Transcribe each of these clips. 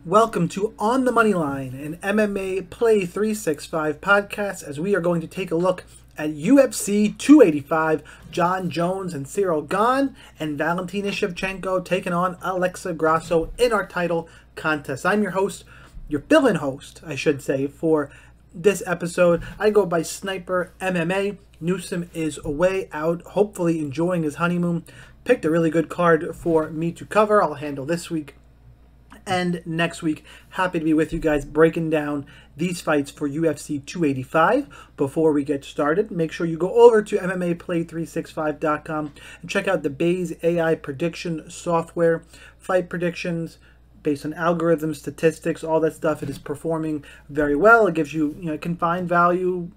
Welcome to On the Moneyline, an MMA Play 365 podcast, as we are going to take a look at UFC 285, Jon Jones and Ciryl Gane, and Valentina Shevchenko taking on Alexa Grasso in our title contest. I'm your host, your fill-in host, I should say, for this episode. I go by Sniper MMA. Newsome is away, out, hopefully enjoying his honeymoon. Picked a really good card for me to cover. I'll handle this week and next week. Happy to be with you guys breaking down these fights for UFC 285. Before we get started, make sure you go over to MMAplay365.com and check out the Bayes AI prediction software. Fight predictions based on algorithms, statistics, all that stuff. It is performing very well. It gives you, it can find value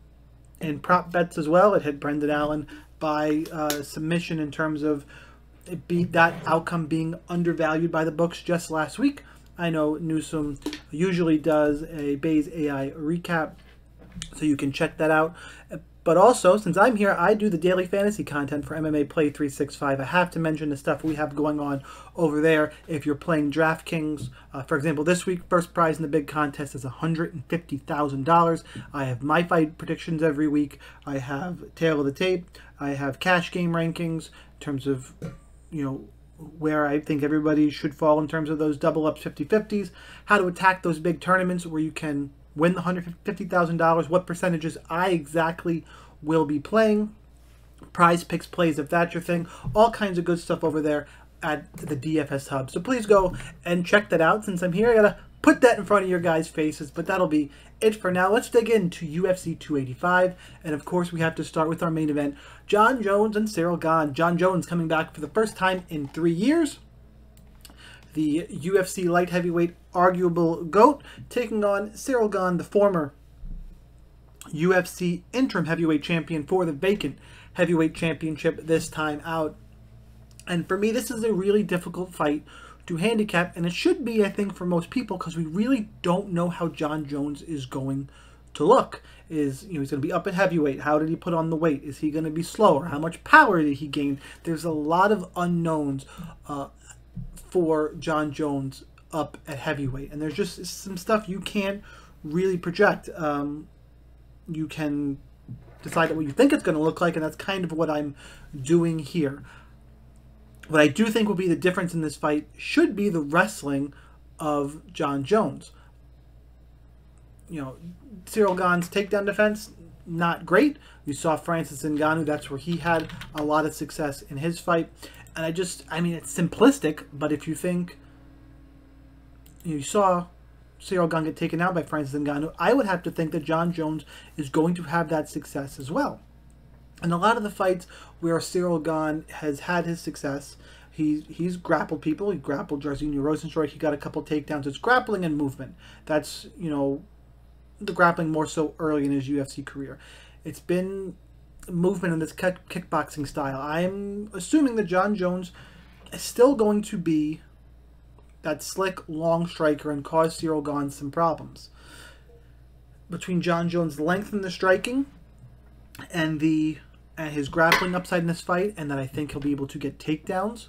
in prop bets as well. It hit Brendan Allen by submission in terms of that outcome being undervalued by the books just last week. I know Newsome usually does a Bayes AI recap, so you can check that out. But also, since I'm here, I do the daily fantasy content for MMA Play 365. I have to mention the stuff we have going on over there. If you're playing DraftKings, for example, this week, first prize in the big contest is $150,000. I have my fight predictions every week. I have tail of the tape. I have cash game rankings in terms of, where I think everybody should fall in terms of those double ups, 50-50s, how to attack those big tournaments where you can win the $150,000, what percentages I exactly will be playing, prize picks plays if that's your thing, all kinds of good stuff over there at the DFS Hub. So please go and check that out. Since I'm here, I gotta put that in front of your guys' faces, but that'll be it for now. Let's dig into UFC 285, and of course we have to start with our main event, Jon Jones and Ciryl Gane. Jon Jones coming back for the first time in 3 years. The UFC light heavyweight arguable GOAT taking on Ciryl Gane, the former UFC interim heavyweight champion for the vacant heavyweight championship this time out. And for me, this is a really difficult fight to handicap, and it should be, I think, for most people, because we really don't know how Jon Jones is going to look. He's going to be up at heavyweight. How did he put on the weight? Is he going to be slower? How much power did he gain? There's a lot of unknowns for Jon Jones up at heavyweight, and there's just some stuff you can't really project. You can decide what you think it's going to look like, and that's kind of what I'm doing here. What I do think will be the difference in this fight should be the wrestling of Jon Jones. Ciryl Gane's takedown defense, not great. We saw Francis Ngannou, that's where he had a lot of success in his fight. And it's simplistic, but if you think, you saw Ciryl Gane get taken out by Francis Ngannou, I would have to think that Jon Jones is going to have that success as well. And a lot of the fights where Ciryl Gane has had his success, he's grappled people. He grappled Jairzinho Rozenstruik. He got a couple takedowns. It's grappling and movement. That's, the grappling more so early in his UFC career. It's been movement in this kickboxing style. I'm assuming that Jon Jones is still going to be that slick, long striker and cause Ciryl Gane some problems. Between Jon Jones' length in the striking and his grappling upside in this fight, and that I think he'll be able to get takedowns,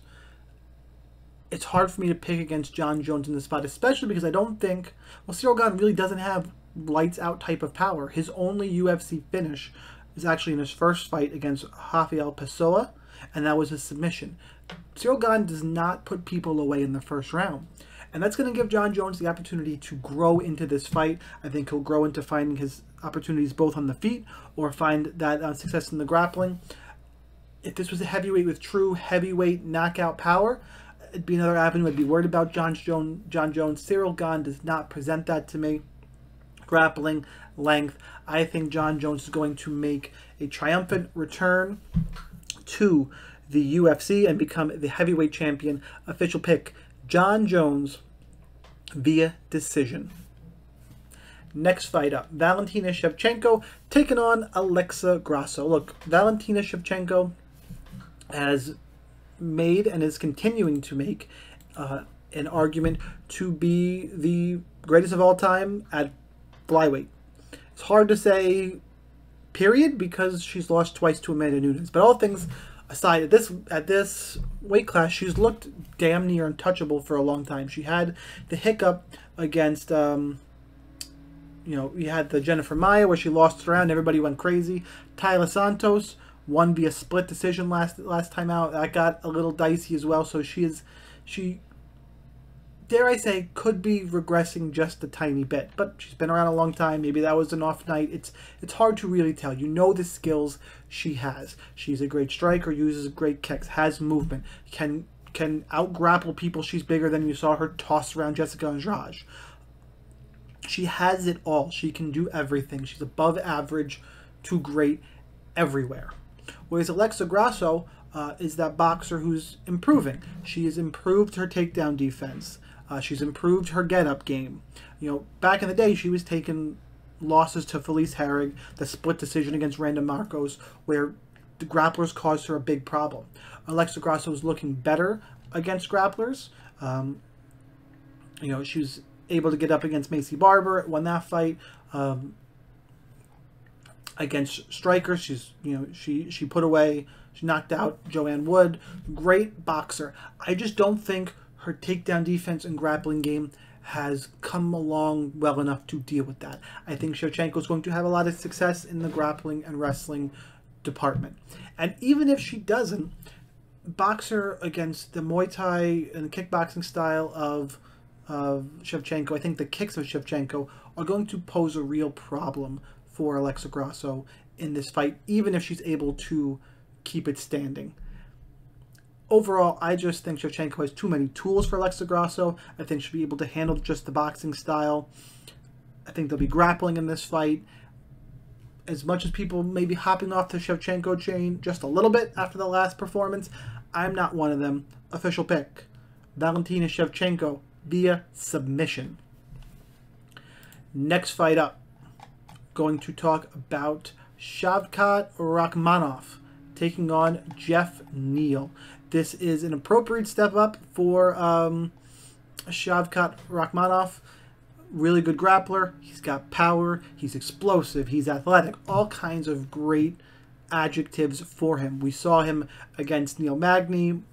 it's hard for me to pick against Jon Jones in this spot, especially because I don't think, Ciryl Gane really doesn't have lights out type of power. His only UFC finish is actually in his first fight against Rafael Pessoa, and that was a submission. Ciryl Gane does not put people away in the first round. And that's going to give Jon Jones the opportunity to grow into this fight. I think he'll grow into finding his opportunities both on the feet or find that success in the grappling. If this was a heavyweight with true heavyweight knockout power, it'd be another avenue. I'd be worried about Jon Jones. Ciryl Gane does not present that to me. Grappling, length. I think Jon Jones is going to make a triumphant return to the UFC and become the heavyweight champion. Official pick, Jon Jones via decision. Next fight up, Valentina Shevchenko taking on Alexa Grasso. Look, Valentina Shevchenko has made and is continuing to make an argument to be the greatest of all time at flyweight. It's hard to say, period, because she's lost twice to Amanda Nunes. But all things aside, at this weight class, she's looked damn near untouchable for a long time. She had the hiccup against, you had the Jennifer Maia where she lost the round, everybody went crazy. Taila Santos won via split decision last time out. That got a little dicey as well. So she, dare I say, could be regressing just a tiny bit. But she's been around a long time. Maybe that was an off night. It's hard to really tell. You know the skills she has. She's a great striker, uses great kicks, has movement, can out-grapple people. She's bigger than you saw her toss around Jessica Andrade. She has it all. She can do everything. She's above average to great everywhere. Whereas Alexa Grasso is that boxer who's improving. She has improved her takedown defense. She's improved her get-up game. Back in the day, she was taking losses to Felice Herrig, the split decision against Randa Marcos, where the grapplers caused her a big problem. Alexa Grasso is looking better against grapplers. She was able to get up against Macy Barber, won that fight. Against strikers, she put away, she knocked out Joanne Wood. Great boxer. I just don't think her takedown defense and grappling game has come along well enough to deal with that. I think Shevchenko is going to have a lot of success in the grappling and wrestling department. And even if she doesn't, boxer against the Muay Thai and kickboxing style of Shevchenko, I think the kicks of Shevchenko are going to pose a real problem for Alexa Grasso in this fight, even if she's able to keep it standing. Overall, I just think Shevchenko has too many tools for Alexa Grasso. I think she'll be able to handle just the boxing style. I think there'll be grappling in this fight. As much as people may be hopping off the Shevchenko chain just a little bit after the last performance, I'm not one of them. Official pick: Valentina Shevchenko via submission. Next fight up, going to talk about Shavkat Rakhmonov taking on Jeff Neal. This is an appropriate step up for Shavkat Rakhmonov. Really good grappler. He's got power. He's explosive. He's athletic. All kinds of great adjectives for him. We saw him against Neil Magny.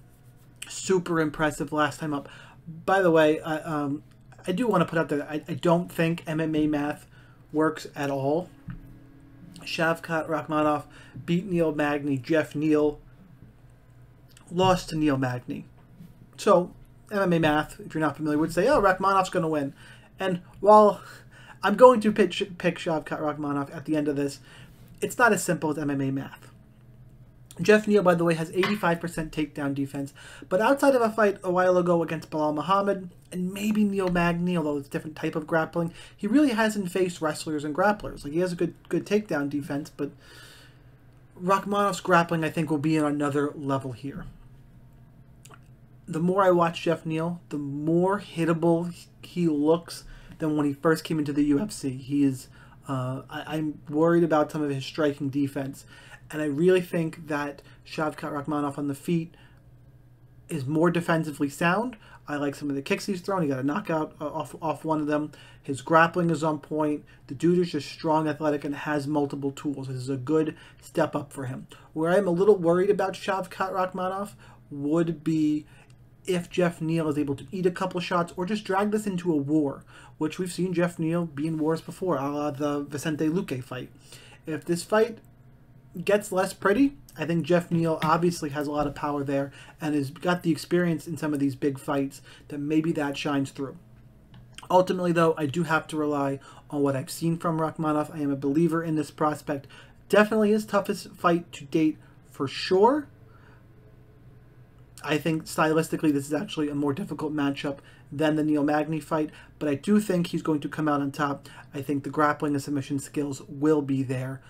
Super impressive last time up. By the way, I do want to put out there, I don't think MMA math works at all. Shavkat Rakhmonov beat Neil Magny. Jeff Neal lost to Neil Magny. So, MMA math, if you're not familiar, would say, oh, Rakhmonov's going to win. And while I'm going to pick Shavkat Rakhmonov at the end of this, it's not as simple as MMA math. Jeff Neal, by the way, has 85% takedown defense. But outside of a fight a while ago against Bilal Muhammad, and maybe Neil Magny, although it's a different type of grappling, he really hasn't faced wrestlers and grapplers. Like, he has a good takedown defense, but Rakhmonov's grappling, I think, will be on another level here. The more I watch Jeff Neal, the more hittable he looks than when he first came into the UFC. He is, I'm worried about some of his striking defense. And I really think that Shavkat Rakhmonov on the feet is more defensively sound. I like some of the kicks he's thrown. He got a knockout off one of them. His grappling is on point. The dude is just strong, athletic, and has multiple tools. This is a good step up for him. Where I'm a little worried about Shavkat Rakhmonov would be if Jeff Neal is able to eat a couple shots or just drag this into a war, which we've seen Jeff Neal be in wars before, a la the Vicente Luque fight. If this fight gets less pretty, I think Jeff Neal obviously has a lot of power there and has got the experience in some of these big fights that maybe that shines through. Ultimately, though, I do have to rely on what I've seen from Rakhmonov. I am a believer in this prospect. Definitely his toughest fight to date for sure. I think stylistically this is actually a more difficult matchup than the Neil Magny fight, but I do think he's going to come out on top. I think the grappling and submission skills will be there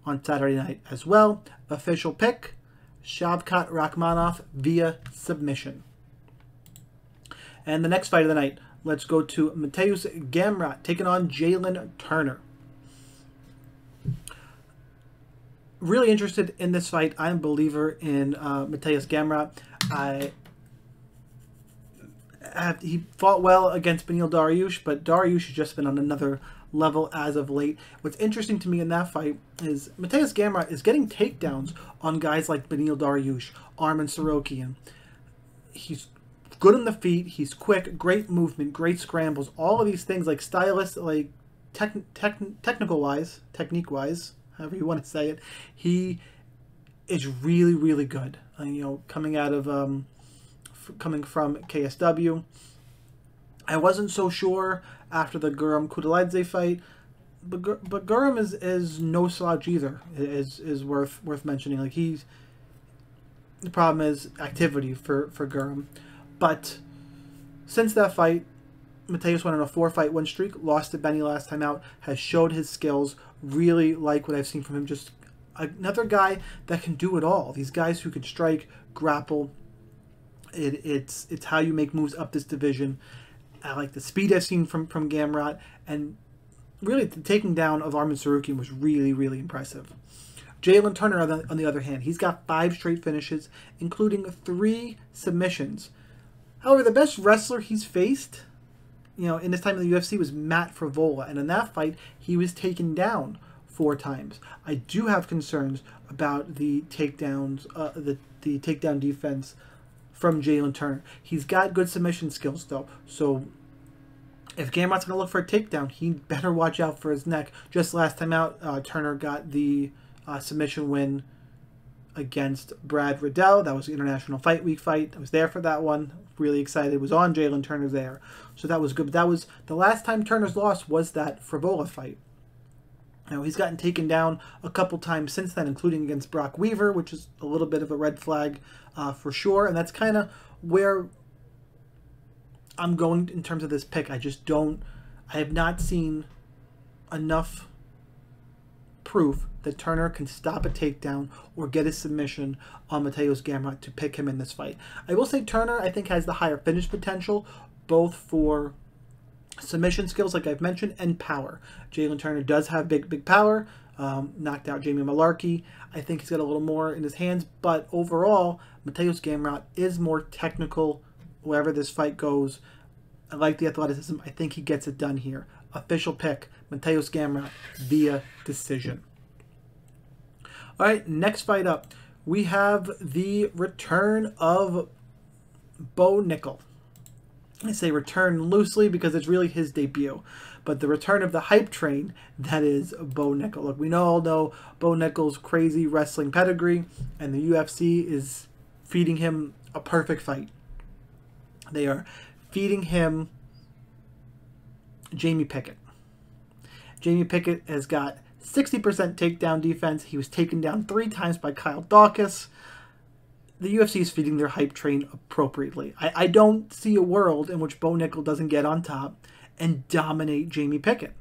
on Saturday night as well. Official pick: Shavkat Rakhmonov via submission. And the next fight of the night, let's go to Mateusz Gamrot taking on Jalen Turner. Really interested in this fight. I'm a believer in Mateusz Gamrot. He fought well against Beneil Dariush, but Dariush has just been on another level as of late. What's interesting to me in that fight is Mateusz Gamrot is getting takedowns on guys like Beneil Dariush, Arman Tsarukyan. He's good on the feet. He's quick, great movement, great scrambles. All of these things, like stylist, like technique-wise, however you want to say it, he is really, really good. Coming out of coming from KSW, I wasn't so sure after the Guram Kudalaidze fight, but Guram is no slouch either. Is worth mentioning. Like the problem is activity for Guram. But since that fight, Mateusz went on a 4-fight win streak, lost to Benny last time out, has showed his skills, really like what I've seen from him. Just another guy that can do it all. These guys who can strike, grapple. It's how you make moves up this division. I like the speed I've seen from Gamrot, and really the taking down of Arman Tsarukyan was really, really impressive. Jalen Turner, on the other hand, he's got 5 straight finishes, including 3 submissions. However, the best wrestler he's faced, in his time in the UFC was Matt Frevola, and in that fight, he was taken down 4 times. I do have concerns about the takedowns, the takedown defense from Jalen Turner. He's got good submission skills, though, so if Gamrot's going to look for a takedown, he better watch out for his neck. Just last time out, Turner got the submission win against Brad Riddell. That was the International Fight Week fight. I was there for that one. Really excited. It was on Jalen Turner there. So that was good. But that was the last time Turner's lost was that Frevola fight. He's gotten taken down a couple times since then, including against Brock Weaver, which is a little bit of a red flag for sure. And that's kind of where I'm going in terms of this pick. I have not seen enough proof that Turner can stop a takedown or get a submission on Mateusz Gamrot to pick him in this fight. I will say Turner, I think, has the higher finish potential, both for submission skills, like I've mentioned, and power. Jalen Turner does have big power. Knocked out Jamie Malarkey. I think he's got a little more in his hands, but overall, Mateusz Gamrot is more technical wherever this fight goes. I like the athleticism. I think he gets it done here. Official pick, Mateusz Gamrot via decision. All right, next fight up, we have the return of Bo Nickel. I say return loosely because it's really his debut, but the return of the hype train that is Bo Nickel. Look, we all know Bo Nickel's crazy wrestling pedigree, and the UFC is feeding him a perfect fight. They are feeding him Jamie Pickett. Jamie Pickett has got 60% takedown defense. He was taken down 3 times by Kyle Dawkins. The UFC is feeding their hype train appropriately. I don't see a world in which Bo Nickel doesn't get on top and dominate Jamie Pickett.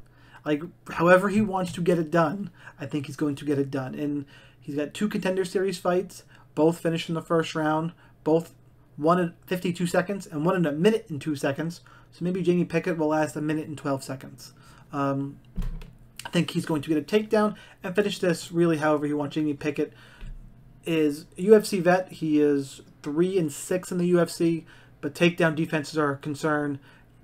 Like, however he wants to get it done, I think he's going to get it done. And he's got 2 Contender Series fights, both finished in the first round, both one in 52 seconds and one in 1 minute and 2 seconds. So maybe Jamie Pickett will last 1 minute and 12 seconds. I think he's going to get a takedown and finish this really however you want. Jamie Pickett is a UFC vet. He is 3-6 in the UFC, but takedown defenses are a concern.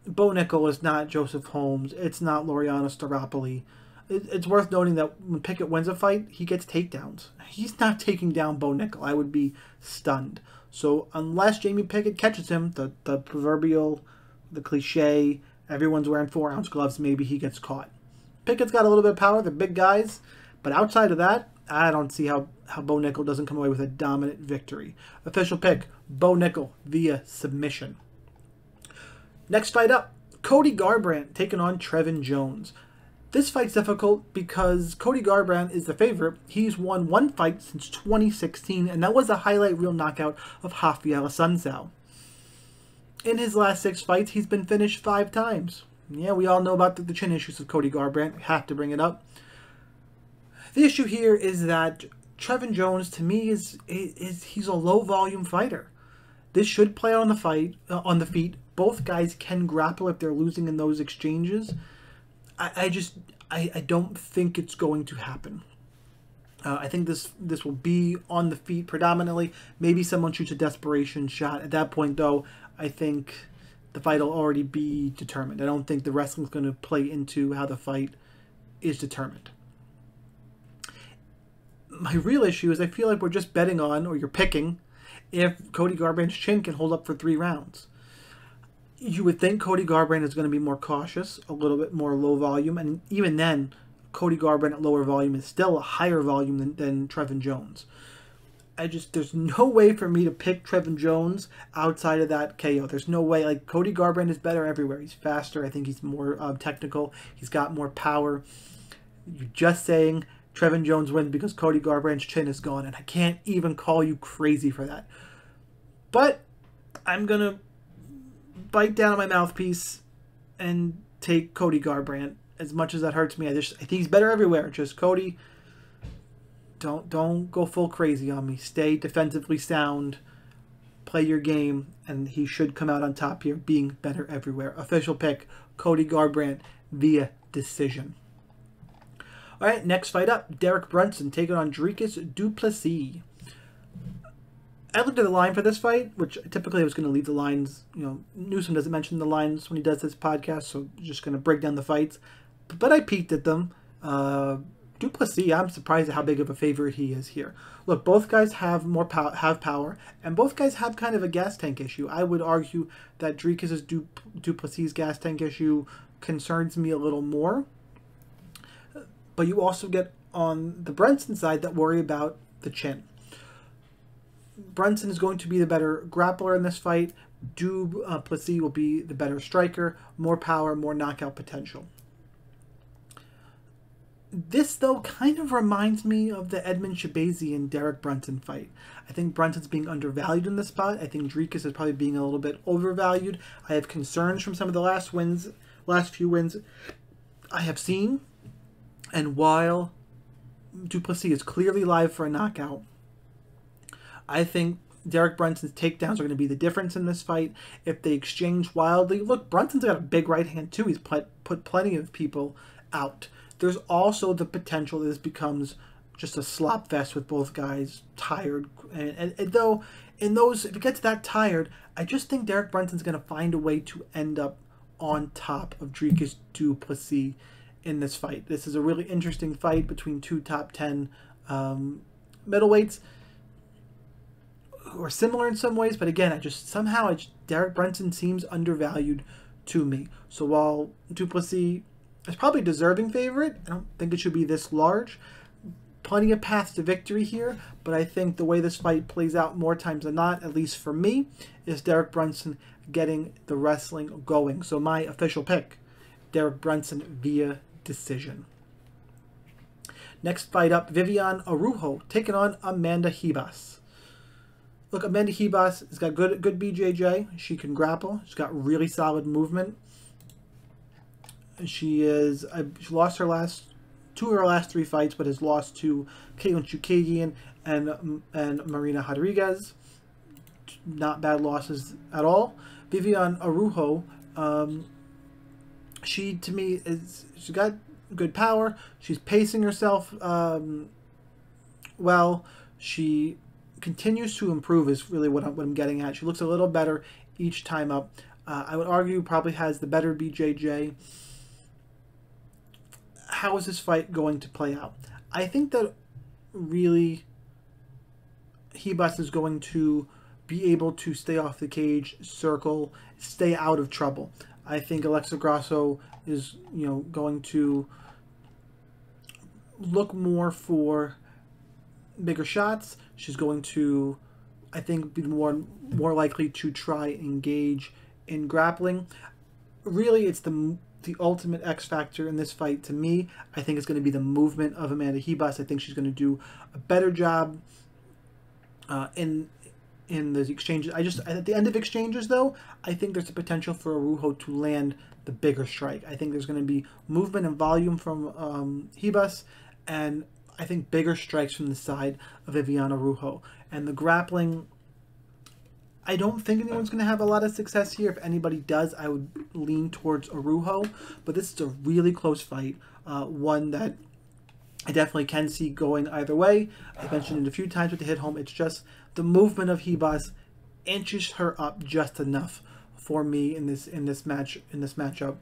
Bo Nickel is not Joseph Holmes. It's not Laureano Staropoli. It's worth noting that when Pickett wins a fight, he gets takedowns. He's not taking down Bo Nickel. I would be stunned. So unless Jamie Pickett catches him, the proverbial, the cliche, everyone's wearing 4-ounce gloves, maybe he gets caught. Pickett's got a little bit of power. They're big guys. But outside of that, I don't see how Bo Nickel doesn't come away with a dominant victory. Official pick, Bo Nickel via submission. Next fight up, Cody Garbrandt taking on Trevin Jones. This fight's difficult because Cody Garbrandt is the favorite. He's won 1 fight since 2016, and that was a highlight reel knockout of Rafael Assunção. In his last 6 fights, he's been finished 5 times. Yeah, we all know about the chin issues of Cody Garbrandt. We have to bring it up. The issue here is that Trevin Jones, to me, he's a low-volume fighter. This should play on the feet. Both guys can grapple if they're losing in those exchanges. I don't think it's going to happen. I think this will be on the feet predominantly. Maybe someone shoots a desperation shot. At that point, though, I think the fight will already be determined. I don't think the wrestling's going to play into how the fight is determined. My real issue is I feel like we're just betting on, or you're picking, if Cody Garbrandt's chin can hold up for 3 rounds. You would think Cody Garbrandt is going to be more cautious, a little bit more low volume, and even then, Cody Garbrandt at lower volume is still a higher volume than Trevin Jones. There's no way for me to pick Trevin Jones outside of that KO. There's no way. Like, Cody Garbrandt is better everywhere. He's faster. I think he's more technical. He's got more power. You're just saying Trevin Jones wins because Cody Garbrandt's chin is gone, and I can't even call you crazy for that. But I'm going to bite down on my mouthpiece and take Cody Garbrandt. As much as that hurts me, I think he's better everywhere. Just Cody, don't go full crazy on me. Stay defensively sound, play your game, and he should come out on top here, being better everywhere. Official pick, Cody Garbrandt via decision. All right, next fight up, Derek Brunson taking on Dricus du Plessis. I looked at the line for this fight, which typically I was going to leave the lines. Newsome doesn't mention the lines when he does this podcast, so I'm just going to break down the fights. But I peeked at them. Du Plessis, I'm surprised at how big of a favorite he is here. Look, both guys have power, and both guys have kind of a gas tank issue. I would argue that Dricus' du Plessis' gas tank issue concerns me a little more. But you also get on the Brunson side that worry about the chin. Brunson is going to be the better grappler in this fight. Du Plessis will be the better striker, more power, more knockout potential. This, though, kind of reminds me of the Edmund Shabazy and Derek Brunson fight. I think Brunson's being undervalued in this spot. I think Dricus is probably being a little bit overvalued. I have concerns from some of the last few wins I have seen. And while du Plessis is clearly live for a knockout, I think Derek Brunson's takedowns are going to be the difference in this fight. If they exchange wildly, look, Brunson's got a big right hand too. He's put plenty of people out. There's also the potential that this becomes just a slop fest with both guys tired. And though in those, if it gets that tired, I just think Derek Brunson's going to find a way to end up on top of Dricus du Plessis in this fight. This is a really interesting fight between two top 10 middleweights who are similar in some ways, but again, Derek Brunson seems undervalued to me. So while du Plessis is probably a deserving favorite, I don't think it should be this large. Plenty of paths to victory here, but I think the way this fight plays out more times than not, at least for me, is Derek Brunson getting the wrestling going. So my official pick, Derek Brunson via decision. Next fight up, Viviane Araújo taking on Amanda Ribas. Look, Amanda Ribas has got good BJJ. She can grapple. She's got really solid movement. She lost her last 3 fights, but has lost to Caitlin Chookagian and Marina Rodriguez. Not bad losses at all. Viviane Araújo, she's got good power. She's pacing herself well. She continues to improve is really what I'm getting at. She looks a little better each time up. I would argue probably has the better BJJ. How is this fight going to play out? I think that really Ribas is going to be able to stay off the cage, circle, stay out of trouble. I think Alexa Grasso is, going to look more for bigger shots. She's going to, I think, be more likely to try engage in grappling. Really, it's the ultimate X factor in this fight to me. I think it's going to be the movement of Amanda Ribas. I think she's going to do a better job in the exchanges. At the end of exchanges, though, I think there's a potential for Araújo to land the bigger strike. I think there's going to be movement and volume from Ribas, and I think bigger strikes from the side of Viviane Araújo. And the grappling, I don't think anyone's going to have a lot of success here. If anybody does, I would lean towards Araújo. But this is a really close fight, one that I definitely can see going either way. I mentioned it a few times with the hit home. It's just the movement of Ribas inches her up just enough for me in this matchup.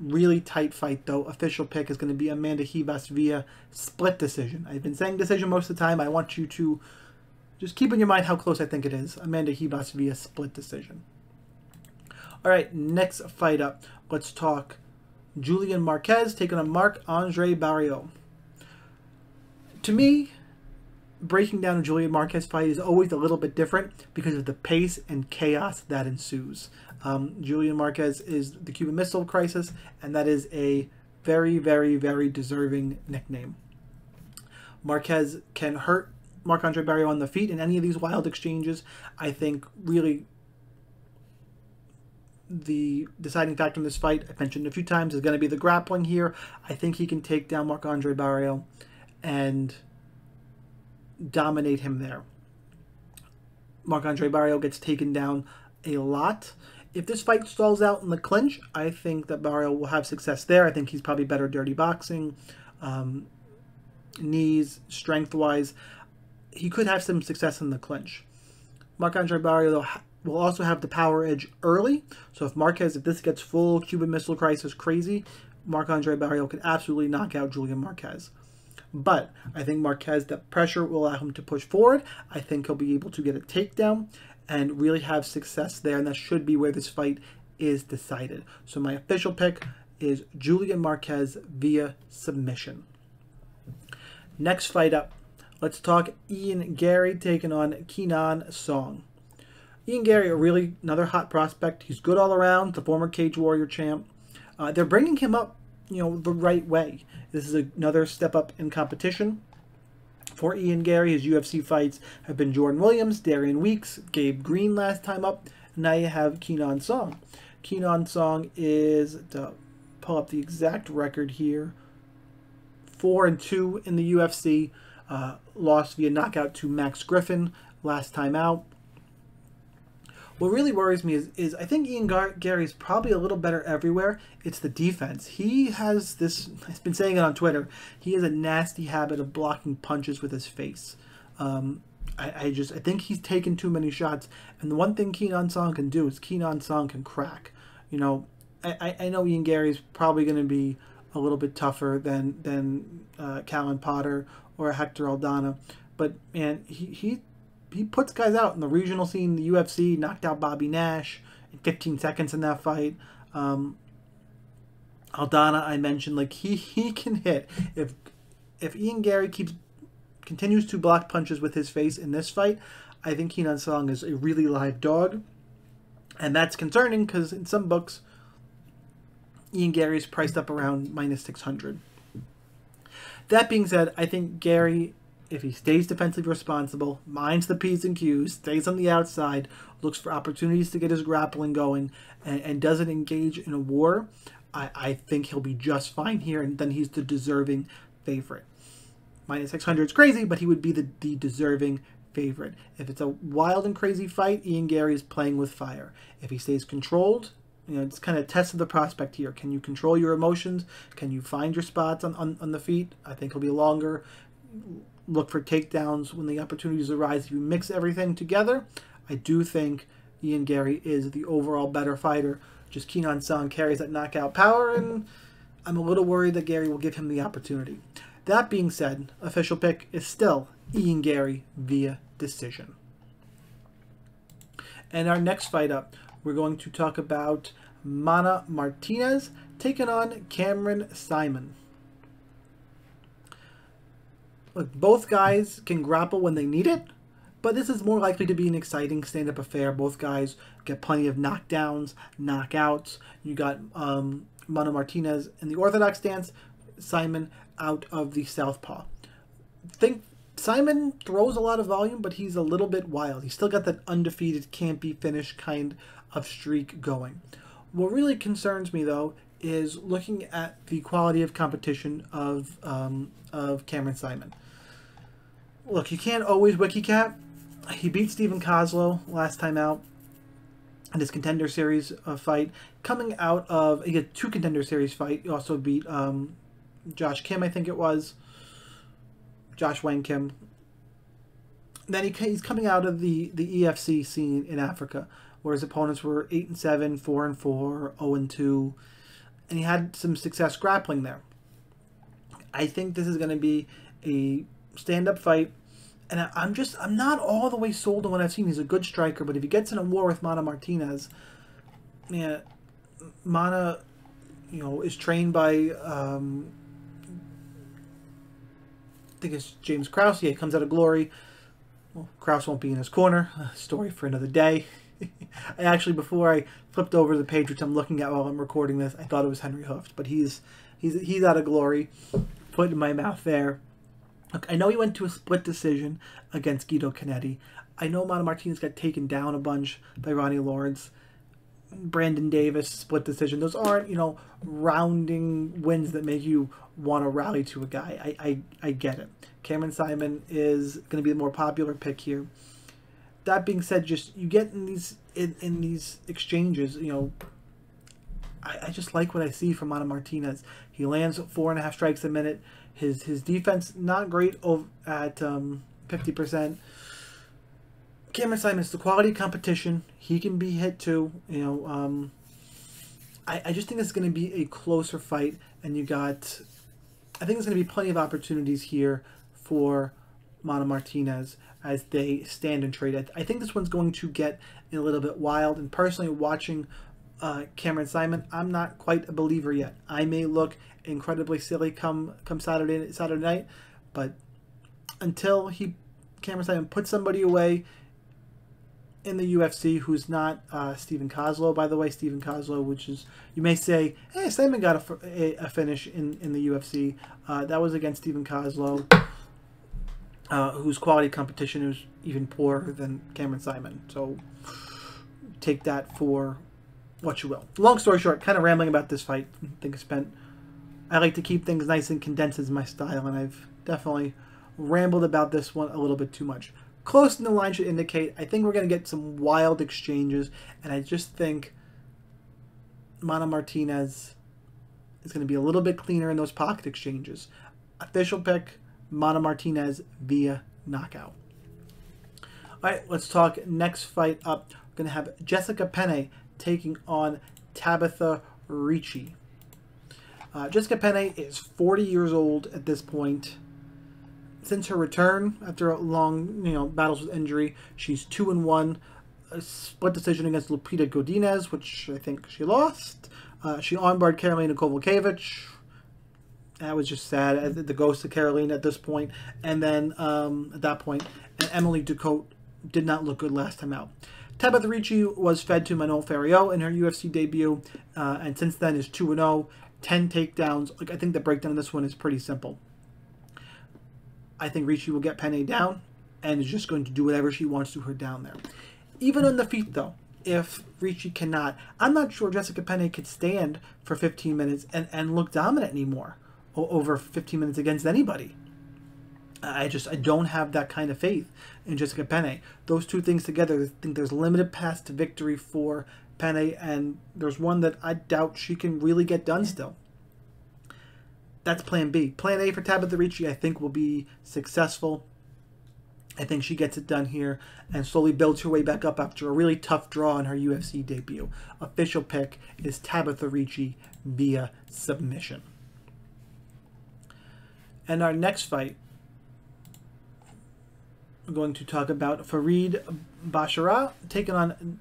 Really tight fight though. Official pick is going to be Amanda Ribas via split decision. I've been saying decision most of the time. I want you to just keep in your mind how close I think it is. Amanda Ribas via split decision. All right, next fight up. Let's talk Julian Marquez taking on Marc-Andre Barriault. To me, breaking down a Julian Marquez fight is always a little bit different because of the pace and chaos that ensues. Julian Marquez is the Cuban Missile Crisis, and that is a very, very, very deserving nickname. Marquez can hurt Marc-Andre Barriault on the feet in any of these wild exchanges. I think really the deciding factor in this fight, I've mentioned a few times, is going to be the grappling here. I think he can take down Marc-Andre Barriault and dominate him there. Marc-Andre Barriault gets taken down a lot. If this fight stalls out in the clinch, I think that Barriault will have success there. I think he's probably better dirty boxing, knees, strength-wise. He could have some success in the clinch. Marc-Andre Barriault will also have the power edge early. So if this gets full Cuban Missile Crisis crazy, Marc-Andre Barriault could absolutely knock out Julian Marquez. But I think Marquez, that pressure will allow him to push forward. I think he'll be able to get a takedown and really have success there, and that should be where this fight is decided. So my official pick is Julian Marquez via submission. Next fight up, let's talk Ian Garry taking on Kenan Song. Ian Garry, another hot prospect. He's good all around, the former Cage Warrior champ. They're bringing him up, the right way. This is another step up in competition for Ian Garry. His UFC fights have been Jordan Williams, Darian Weeks, Gabe Green last time up. And now you have Kenan Song. Kenan Song is, to pull up the exact record here, 4-2 in the UFC. Lost via knockout to Max Griffin last time out. What really worries me is I think Ian Garry is probably a little better everywhere. It's the defense. He has this, I've been saying it on Twitter, he has a nasty habit of blocking punches with his face. I think he's taken too many shots. And the one thing Kenan Song can do is Kenan Song can crack. I know Ian Garry is probably going to be a little bit tougher than Callan Potter or Hector Aldana. But, man, he puts guys out in the regional scene. The UFC knocked out Bobby Nash in 15 seconds in that fight. Aldana, I mentioned, he can hit. If Ian Garry continues to block punches with his face in this fight, I think Kenan Song is a really live dog. And that's concerning because in some books, Ian Garry is priced up around -600. That being said, I think Garry, if he stays defensively responsible, minds the P's and Q's, stays on the outside, looks for opportunities to get his grappling going, and doesn't engage in a war, I think he'll be just fine here, and then he's the deserving favorite. -600 is crazy, but he would be the deserving favorite. If it's a wild and crazy fight, Ian Garry is playing with fire. If he stays controlled, it's kind of test of the prospect here. Can you control your emotions? Can you find your spots on the feet? I think he'll be longer. Look for takedowns when the opportunities arise. If you mix everything together, I do think Ian Garry is the overall better fighter. Just Kenan Song carries that knockout power, and I'm a little worried that Garry will give him the opportunity. That being said, official pick is still Ian Garry via decision. And our next fight up, we're going to talk about Mana Martinez taking on Cameron Simon. Look, both guys can grapple when they need it, but this is more likely to be an exciting stand-up affair. Both guys get plenty of knockdowns, knockouts. You got Mana Martinez in the orthodox stance, Simon out of the southpaw. Think Simon throws a lot of volume, but he's a little bit wild. He's still got that undefeated, can't be finished kind of streak going. What really concerns me, though, is looking at the quality of competition of Cameron Simon. Look, you can't always wiki-cap. He beat Stephen Kozlow last time out in his Contender Series fight. Coming out of, he had 2 Contender Series fight. He also beat Josh Kim, I think it was. Josh Wang Kim. Then he's coming out of the EFC scene in Africa, where his opponents were 8-7, 4-4, 0-2, and he had some success grappling there. I think this is going to be a stand-up fight, and I'm not all the way sold on what I've seen. He's a good striker, but if he gets in a war with Mana Martinez, yeah, Mana, is trained by I think it's James Krause. Yeah, he comes out of Glory. Well, Krause won't be in his corner. Story for another day. I actually, before I flipped over to the page, which I'm looking at while I'm recording this, I thought it was Henry Hooft, but he's out of Glory. Put in my mouth there. Look, I know he went to a split decision against Guido Canetti. I know Mana Martinez got taken down a bunch by Ronnie Lawrence. Brandon Davis, split decision. Those aren't, rounding wins that make you want to rally to a guy. I get it. Cameron Simon is going to be the more popular pick here. That being said, just you get in these exchanges, I just like what I see from Mana Martinez. He lands 4.5 strikes a minute. His defense not great at 50%. Cameron Simon is the quality competition. He can be hit too. I just think this is going to be a closer fight, and I think there's going to be plenty of opportunities here for Mana Martinez as they stand and trade. I think this one's going to get a little bit wild, and personally watching Cameron Simon, I'm not quite a believer yet. I may look incredibly silly come Saturday night, but until Cameron Simon puts somebody away in the UFC who's not Stephen Kozlow, by the way. Stephen Kozlow, which is, you may say, hey, Simon got a finish in the UFC. That was against Stephen Kozlow, whose quality competition is even poorer than Cameron Simon. So take that for what you will. Long story short, kind of rambling about this fight. I like to keep things nice and condensed as my style, and I've definitely rambled about this one a little bit too much. Close in the line should indicate I think we're going to get some wild exchanges, and I just think Mana Martinez is going to be a little bit cleaner in those pocket exchanges. Official pick, Mana Martinez via knockout. All right, let's talk next fight up. We're going to have Jessica Penne taking on Tabitha Ricci. Jessica Penne is 40 years old at this point. Since her return after a long, battles with injury, she's 2-1. A split decision against Lupita Godinez, which I think she lost. She armbarred Karolina Kowalkiewicz. That was just sad. The ghost of Karolina at this point. And then at that point, Emily Ducote did not look good last time out. Tabitha Ricci was fed to Manuel Ferriot in her UFC debut, and since then is 2-0, 10 takedowns. I think the breakdown of this one is pretty simple. I think Ricci will get Penne down and is just going to do whatever she wants to her down there. Even on the feet, though, if Ricci cannot, I'm not sure Jessica Penne could stand for 15 minutes and look dominant anymore over 15 minutes against anybody. I don't have that kind of faith in Jessica Penne. Those two things together, I think there's limited paths to victory for Penne, and there's one that I doubt she can really get done still. That's plan B. Plan A for Tabitha Ricci, I think, will be successful. I think she gets it done here and slowly builds her way back up after a really tough draw in her UFC debut. Official pick is Tabitha Ricci via submission. And our next fight, we're going to talk about Farid Basharat taking on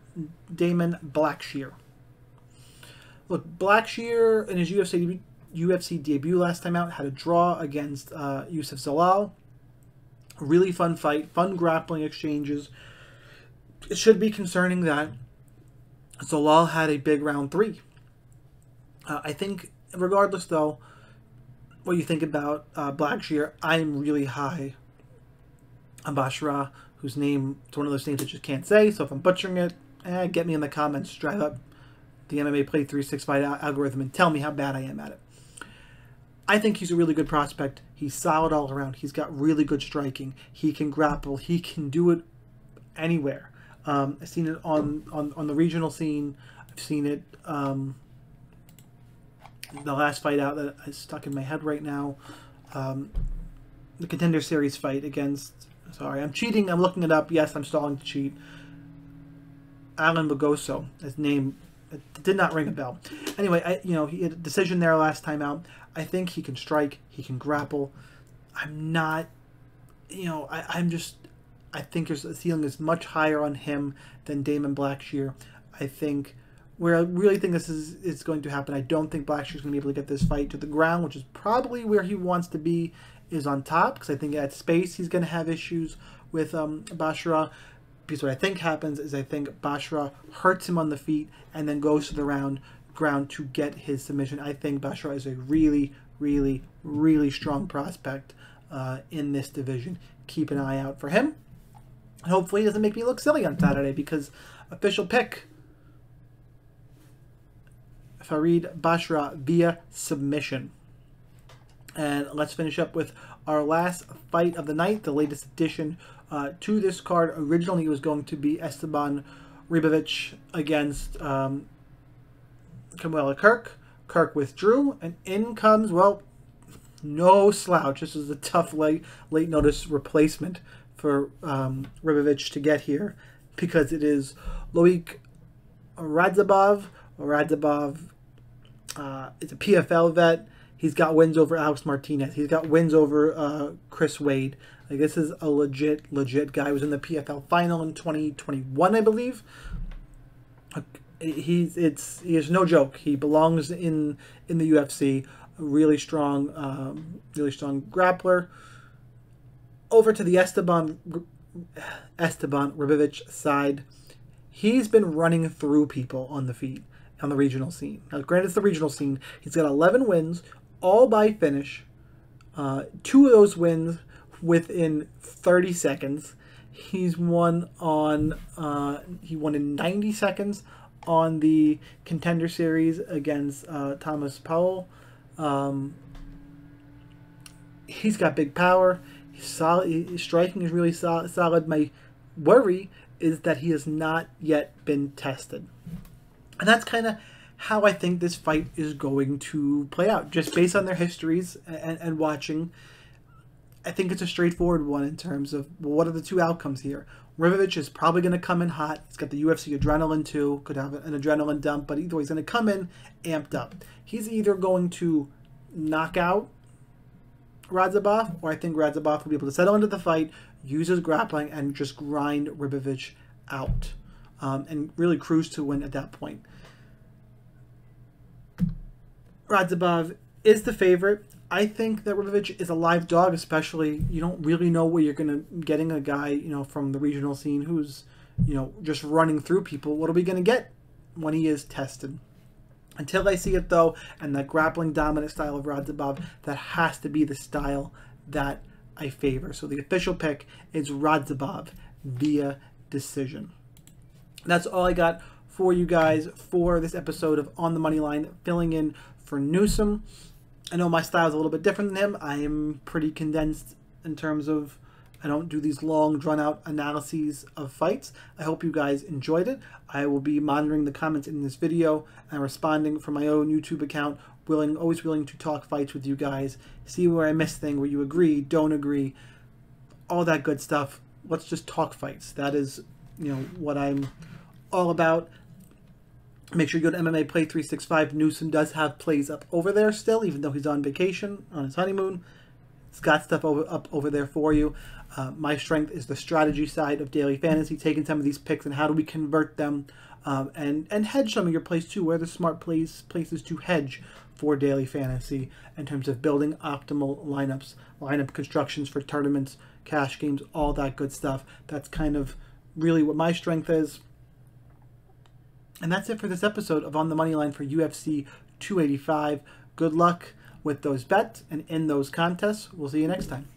Damon Blackshear. Look, Blackshear in his UFC debut last time out had a draw against Youssef Zalal. Really fun fight, fun grappling exchanges. It should be concerning that Zalal had a big round 3. I think, regardless though, what you think about Blackshear, I'm really high on Basharat, whose name, it's one of those names I just can't say, so if I'm butchering it, get me in the comments, drive up the MMA Play 365 algorithm and tell me how bad I am at it. I think he's a really good prospect. He's solid all around. He's got really good striking. He can grapple. He can do it anywhere. I've seen it on the regional scene. I've seen it the last fight out that is stuck in my head right now. The Contender Series fight against... Sorry, I'm cheating. I'm looking it up. Yes, I'm stalling to cheat. Alan Lugoso. His name did not ring a bell. Anyway, he had a decision there last time out. I think he can strike. He can grapple. I'm not, I think the ceiling is much higher on him than Damon Blackshear. I think where I really think this is going to happen, I don't think Blackshear's going to be able to get this fight to the ground, which is probably where he wants to be, is on top, because I think at space he's going to have issues with Bashara. Because what I think happens is I think Bashara hurts him on the feet and then goes to the ground to get his submission. I think Bashara is a really, really, really strong prospect in this division. Keep an eye out for him. And hopefully he doesn't make me look silly on Saturday, because official pick, Farid Bashara via submission. And let's finish up with our last fight of the night, the latest addition to this card. Originally it was going to be Esteban Ribovic against Kamala Kirk. Kirk withdrew, and in comes, well, no slouch. This was a tough late notice replacement for Ribovic to get here, because it is Loic Radzhabov. It's a PFL vet. He's got wins over Alex Martinez. He's got wins over Chris Wade. Like, this is a legit guy. He was in the PFL final in 2021, I believe. He is no joke. He belongs in the UFC. A really strong grappler. Over to the Esteban Ribovic side. He's been running through people on the feet on the regional scene. Now, granted, it's the regional scene. He's got 11 wins, all by finish. 2 of those wins within 30 seconds. He won in 90 seconds on the Contender Series against Thomas Powell. He's got big power. He's solid. His striking is really solid. My worry is that he has not yet been tested. And that's kind of how I think this fight is going to play out. Just based on their histories and watching, I think it's a straightforward one in terms of, well, what are the two outcomes here? Ribovic is probably going to come in hot. He's got the UFC adrenaline too. Could have an adrenaline dump, but either way, he's going to come in amped up. He's either going to knock out Radzhabov, or I think Radzhabov will be able to settle into the fight, use his grappling, and just grind Ribovic out. And really cruise to win at that point. Radzhabov is the favorite. I think that Ribovic is a live dog, especially you don't really know where you're getting a guy, from the regional scene who's, just running through people. What are we going to get when he is tested? Until I see it, though, and that grappling dominant style of Radzhabov, that has to be the style that I favor. So the official pick is Radzhabov via decision. That's all I got for you guys for this episode of On the Moneyline, filling in for Newsome. I know my style is a little bit different than him. I am pretty condensed in terms of I don't do these long, drawn-out analyses of fights. I hope you guys enjoyed it. I will be monitoring the comments in this video and responding from my own YouTube account. Always willing to talk fights with you guys. See where I miss things, where you agree, don't agree, all that good stuff. Let's just talk fights. That is, what I'm all about. Make sure you go to MMA Play 365. Newsome does have plays up over there still, even though he's on vacation, on his honeymoon. It's got stuff up over there for you. My strength is the strategy side of daily fantasy, taking some of these picks and how do we convert them, and hedge some of your plays too. Where are the smart places to hedge for daily fantasy in terms of building optimal lineup constructions for tournaments, cash games, all that good stuff. That's kind of really what my strength is. And that's it for this episode of On the Moneyline for UFC 285. Good luck with those bets and in those contests. We'll see you next time.